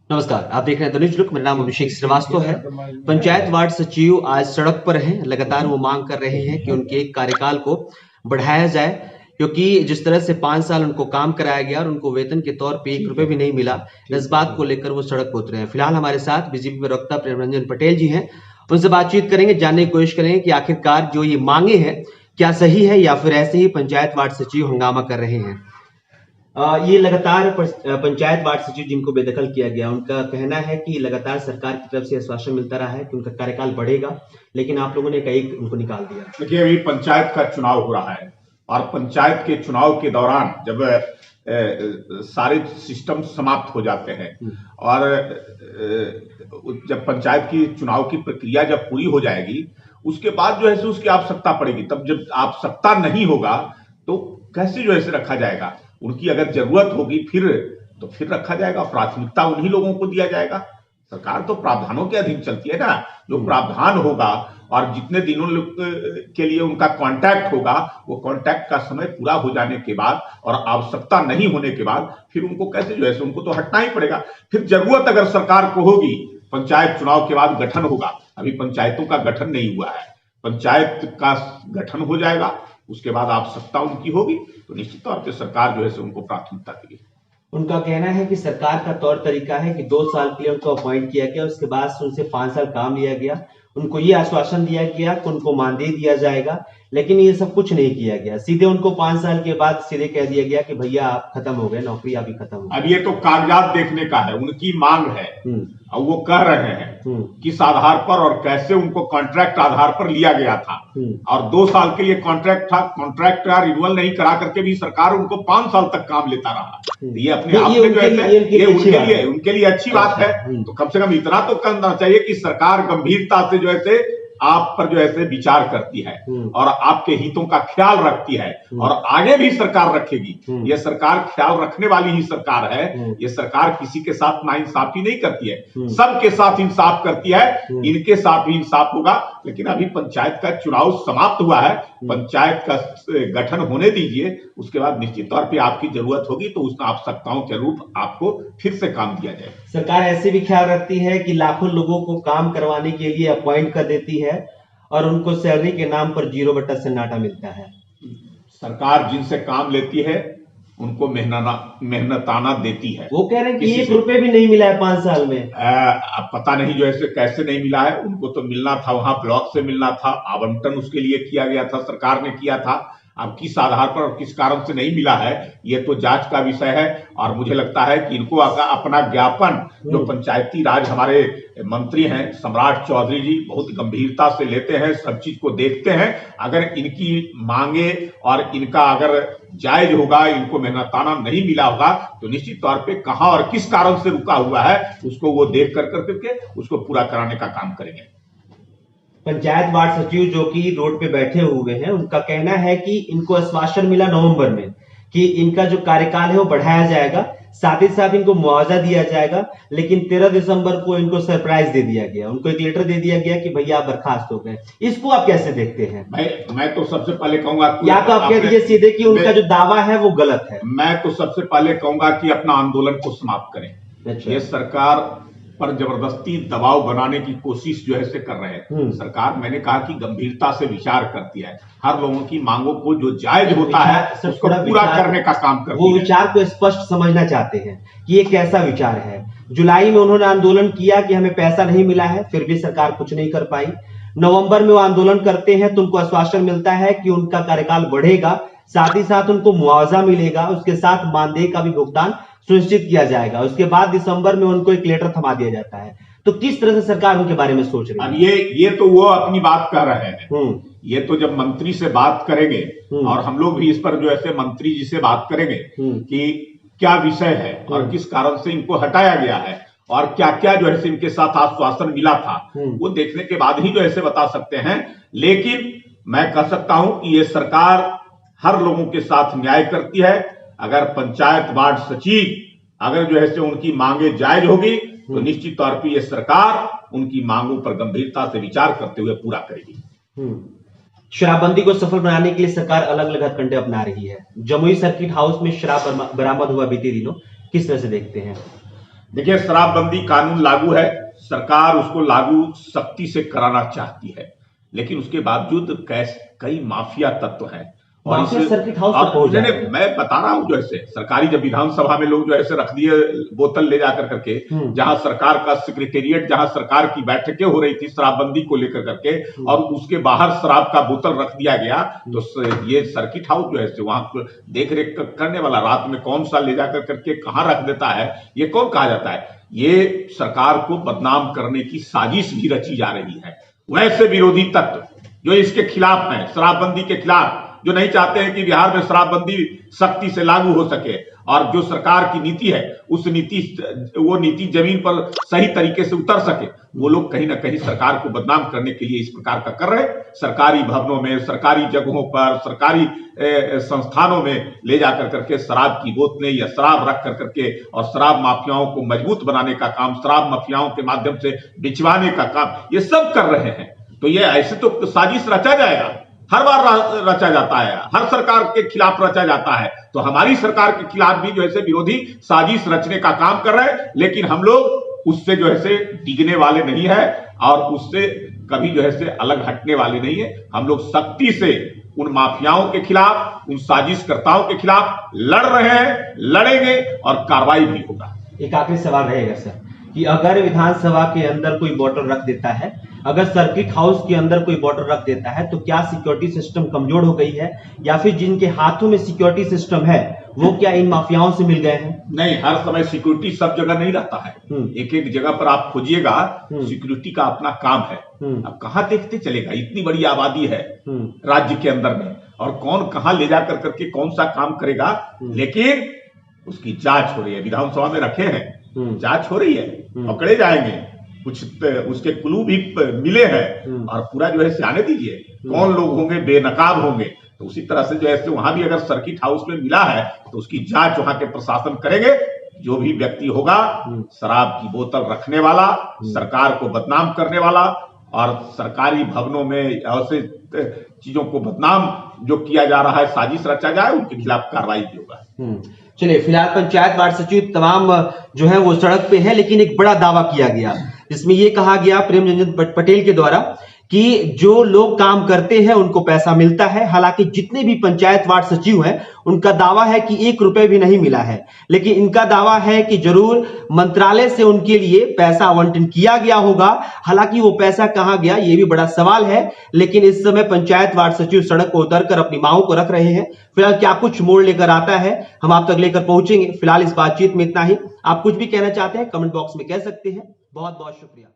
नमस्कार, आप देख रहे हैं द न्यूज लुक। मेरा नाम अभिषेक श्रीवास्तव है। पंचायत वार्ड सचिव आज सड़क पर हैं। लगातार वो मांग कर रहे हैं कि उनके कार्यकाल को बढ़ाया जाए, क्योंकि जिस तरह से 5 साल उनको काम कराया गया और उनको वेतन के तौर पे 1 रुपए भी नहीं मिला, इस बात को लेकर वो सड़क पर उतरे हैं। फिलहाल हमारे साथ बीजेपी प्रवक्ता प्रेम रंजन पटेल जी हैं। उनसे बातचीत करेंगे, जानने की कोशिश करेंगे कि आखिरकार जो ये मांगे हैं क्या सही है या फिर ऐसे ही पंचायत वार्ड सचिव हंगामा कर रहे हैं। ये लगातार पंचायत वार्ड सचिव जिनको बेदखल किया गया, उनका कहना है कि लगातार सरकार की तरफ से आश्वासन मिलता रहा है कि उनका कार्यकाल बढ़ेगा, लेकिन आप लोगों ने कई उनको निकाल दिया। देखिए, अभी पंचायत का चुनाव हो रहा है और पंचायत के चुनाव के दौरान जब सारे सिस्टम समाप्त हो जाते हैं और जब पंचायत की चुनाव की प्रक्रिया जब पूरी हो जाएगी, उसके बाद जो है उसकी आवश्यकता पड़ेगी। तब जब आवश्यकता नहीं होगा तो कैसे जो है रखा जाएगा। उनकी अगर जरूरत होगी फिर रखा जाएगा, प्राथमिकता उन्हीं लोगों को दिया जाएगा। सरकार तो प्रावधानों के अधीन चलती है ना। जो प्रावधान होगा और जितने दिनों के लिए उनका कॉन्ट्रैक्ट होगा, वो कॉन्ट्रैक्ट का समय पूरा हो जाने के बाद और आवश्यकता नहीं होने के बाद फिर उनको कैसे जो है उनको तो हटना ही पड़ेगा। फिर जरूरत अगर सरकार को होगी, पंचायत चुनाव के बाद गठन होगा। अभी पंचायतों का गठन नहीं हुआ है, पंचायत का गठन हो जाएगा, उसके बाद आवश्यकता उनकी होगी तो निश्चित तौर पर सरकार जो है उनको प्राथमिकता देगी। उनका कहना है कि सरकार का तौर तरीका है कि 2 साल के लिए उनको अपॉइंट किया गया, उसके बाद उनसे 5 साल काम लिया गया, उनको ये आश्वासन दिया गया कि उनको मानदेय दिया जाएगा, लेकिन ये सब कुछ नहीं किया गया। सीधे उनको 5 साल के बाद सीधे कह दिया गया कि भैया आप खत्म हो गए, नौकरी अभी खत्म हो गई। अब ये तो कागजात देखने का है, उनकी मांग है और वो कह रहे हैं किस आधार पर और कैसे उनको कॉन्ट्रैक्ट आधार पर लिया गया था। और 2 साल के लिए कॉन्ट्रैक्ट था, कॉन्ट्रैक्ट का रिन्यूअल नहीं करा करके भी सरकार उनको 5 साल तक काम लेता रहा। ये अपने आप में जो है ये उनके लिए अच्छी बात है। तो कम से कम इतना तो करना चाहिए कि सरकार गंभीरता से जो है आप पर जो है विचार करती है और आपके हितों का ख्याल रखती है और आगे भी सरकार रखेगी। ये सरकार ख्याल रखने वाली ही सरकार है। ये सरकार किसी के साथ नाइंसाफी नहीं करती है, सबके साथ इंसाफ करती है। इनके साथ भी इंसाफ होगा। लेकिन अभी पंचायत का चुनाव समाप्त हुआ है, पंचायत का गठन होने दीजिए, उसके बाद निश्चित तौर पर आपकी जरूरत होगी तो उस आवश्यकताओं के रूप आपको फिर से काम दिया जाए। सरकार ऐसे भी ख्याल रखती है कि लाखों लोगों को काम करवाने के लिए अपॉइंट कर देती है और उनको सैलरी के नाम पर 0 सन्नाटा मिलता है। सरकार जिनसे काम लेती है उनको मेहनताना देती है। वो कह रहे हैं कि 1 रुपए भी नहीं मिला है 5 साल में। अब पता नहीं जो है कैसे नहीं मिला है। उनको तो मिलना था, वहां ब्लॉक से मिलना था, आवंटन उसके लिए किया गया था, सरकार ने किया था। अब किस आधार पर और किस कारण से नहीं मिला है, ये तो जांच का विषय है। और मुझे लगता है कि इनको अपना ज्ञापन, जो पंचायती राज हमारे मंत्री हैं सम्राट चौधरी जी, बहुत गंभीरता से लेते हैं, सब चीज को देखते हैं। अगर इनकी मांगे और इनका अगर जायज होगा, इनको मेहनताना नहीं मिला होगा तो निश्चित तौर पे कहां और किस कारण से रुका हुआ है उसको वो देख करके उसको पूरा कराने का काम करेंगे। पंचायत वार्ड सचिव जो कि रोड पे बैठे हुए हैं, उनका कहना है कि इनको आश्वासन मिला नवंबर में कि इनका जो कार्यकाल है वो बढ़ाया जाएगा, साथ ही साथ इनको मुआवजा दिया जाएगा, लेकिन 13 दिसंबर को इनको सरप्राइज दे दिया गया। उनको एक लेटर दे दिया गया कि भैया आप बर्खास्त हो गए। इसको आप कैसे देखते हैं? मैं तो सबसे पहले कहूंगा, या तो आप कह दीजिए सीधे कि उनका जो दावा है वो गलत है। मैं तो सबसे पहले कहूंगा कि अपना आंदोलन को समाप्त करें। अच्छा। ये सरकार पर जबरदस्ती दबाव बनाने की कोशिश जो है कर रहे हैं। सरकार, मैंने कहा कि गंभीरता से विचार करती है, हर लोगों की मांगों को जो जायज होता है उसको पूरा करने का काम करती है। वो विचार को स्पष्ट समझना चाहते हैं कि ये कैसा विचार है। जुलाई में उन्होंने आंदोलन किया कि हमें पैसा नहीं मिला है, फिर भी सरकार कुछ नहीं कर पाई। नवंबर में वो आंदोलन करते हैं तो उनको आश्वासन मिलता है कि उनका कार्यकाल बढ़ेगा, साथ ही साथ उनको मुआवजा मिलेगा, उसके साथ मानदेय का भी भुगतान सुनिश्चित किया जाएगा। उसके बाद दिसंबर में उनको एक लेटर थमा दिया जाता है। तो किस तरह से सरकार उनके बारे में सोच रही है? अब ये तो वो अपनी बात कर रहे हैं। ये तो जब मंत्री से बात करेंगे और हम लोग भी इस पर जो है मंत्री जी से बात करेंगे कि क्या विषय है और किस कारण से इनको हटाया गया है और क्या क्या जो है इनके साथ आश्वासन मिला था, वो देखने के बाद ही जो है बता सकते हैं। लेकिन मैं कह सकता हूं कि ये सरकार हर लोगों के साथ न्याय करती है। अगर पंचायत वार्ड सचिव अगर जो है उनकी मांगे जायज होगी तो निश्चित तौर पर यह सरकार उनकी मांगों पर गंभीरता से विचार करते हुए पूरा करेगी। शराबबंदी को सफल बनाने के लिए सरकार अलग अलग हथकंडे अपना रही है। जमुई सर्किट हाउस में शराब बरामद हुआ बीते दिनों, किस तरह से देखते हैं? देखिए, शराबबंदी कानून लागू है, सरकार उसको लागू सख्ती से कराना चाहती है, लेकिन उसके बावजूद कई माफिया तत्व हैं और माफिया सर्किट हाउस तक और पहुंच नहीं, जाते हैं। मैं बता रहा हूं जो ऐसे सरकारी जब विधानसभा में लोग जो ऐसे रख दिए बोतल ले जाकर करके, जहां सरकार का सेक्रेटेरिएट, जहां सरकार की बैठकें हो रही थी शराबबंदी को लेकर करके, और उसके बाहर शराब का बोतल रख दिया गया, तो ये सर्किट हाउस जो है वहां देख रेख करने वाला रात में कौन सा ले जाकर करके कहां रख देता है, ये कौन कहा जाता है? ये सरकार को बदनाम करने की साजिश भी रची जा रही है। वैसे विरोधी तत्व जो इसके खिलाफ हैं, शराबबंदी के खिलाफ, जो नहीं चाहते हैं कि बिहार में शराबबंदी सख्ती से लागू हो सके, और जो सरकार की नीति है उस वो नीति जमीन पर सही तरीके से उतर सके, वो लोग कहीं ना कहीं सरकार को बदनाम करने के लिए इस प्रकार का कर रहे हैं। सरकारी भवनों में, सरकारी जगहों पर, सरकारी संस्थानों में ले जाकर करके शराब की बोतलें या शराब रख कर करके और शराब माफियाओं को मजबूत बनाने का काम, शराब माफियाओं के माध्यम से बिचवाने का काम, ये सब कर रहे हैं। तो ये ऐसे तो साजिश रचा जाएगा, हर बार रचा जाता है, हर सरकार के खिलाफ रचा जाता है। तो हमारी सरकार के खिलाफ भी जो है विरोधी साजिश रचने का काम कर रहे हैं, लेकिन हम लोग उससे जो है डिगने वाले नहीं है और उससे कभी जो है अलग हटने वाले नहीं है। हम लोग सख्ती से उन माफियाओं के खिलाफ, उन साजिशकर्ताओं के खिलाफ लड़ रहे हैं, लड़ेंगे और कार्रवाई भी होगा। एक आखिरी सवाल रहेगा सर, कि अगर विधानसभा के अंदर कोई बॉटल रख देता है, अगर सर्किट हाउस के अंदर कोई बॉटल रख देता है, तो क्या सिक्योरिटी सिस्टम कमजोर हो गई है, या फिर जिनके हाथों में सिक्योरिटी सिस्टम है वो क्या इन माफियाओं से मिल गए हैं? नहीं, हर समय सिक्योरिटी सब जगह नहीं रहता है। एक एक जगह पर आप खोजिएगा, सिक्योरिटी का अपना काम है। अब कहां देखते चलेगा, इतनी बड़ी आबादी है राज्य के अंदर में, और कौन कहां ले जाकर करके कौन सा काम करेगा, लेकिन उसकी जांच हो रही है। विधानसभा में रखे हैं, जांच हो रही है, पकड़े जाएंगे, कुछ उसके क्लू भी मिले हैं, और पूरा जो है आने दीजिए, कौन लोग होंगे बेनकाब होंगे। तो उसी तरह से जो है वहां भी अगर सर्किट हाउस में मिला है तो उसकी जांच वहां के प्रशासन करेंगे। जो भी व्यक्ति होगा शराब की बोतल रखने वाला, सरकार को बदनाम करने वाला और सरकारी भवनों में ऐसे चीजों को बदनाम जो किया जा रहा है, साजिश रचा जाए, उनके खिलाफ कार्रवाई भी होगा। चलिए, फिलहाल पंचायत वार्ड सचिव तमाम जो है वो सड़क पे है, लेकिन एक बड़ा दावा किया गया जिसमें ये कहा गया प्रेमरंजन पटेल के द्वारा कि जो लोग काम करते हैं उनको पैसा मिलता है। हालांकि जितने भी पंचायत वार्ड सचिव हैं उनका दावा है कि 1 रुपए भी नहीं मिला है, लेकिन इनका दावा है कि जरूर मंत्रालय से उनके लिए पैसा आवंटन किया गया होगा। हालांकि वो पैसा कहां गया ये भी बड़ा सवाल है, लेकिन इस समय पंचायत वार्ड सचिव सड़क पर उतरकर अपनी मांगों को रख रहे हैं। फिलहाल क्या कुछ मोड़ लेकर आता है हम आप तक लेकर पहुंचेंगे। फिलहाल इस बातचीत में इतना ही। आप कुछ भी कहना चाहते हैं कमेंट बॉक्स में कह सकते हैं। बहुत बहुत शुक्रिया।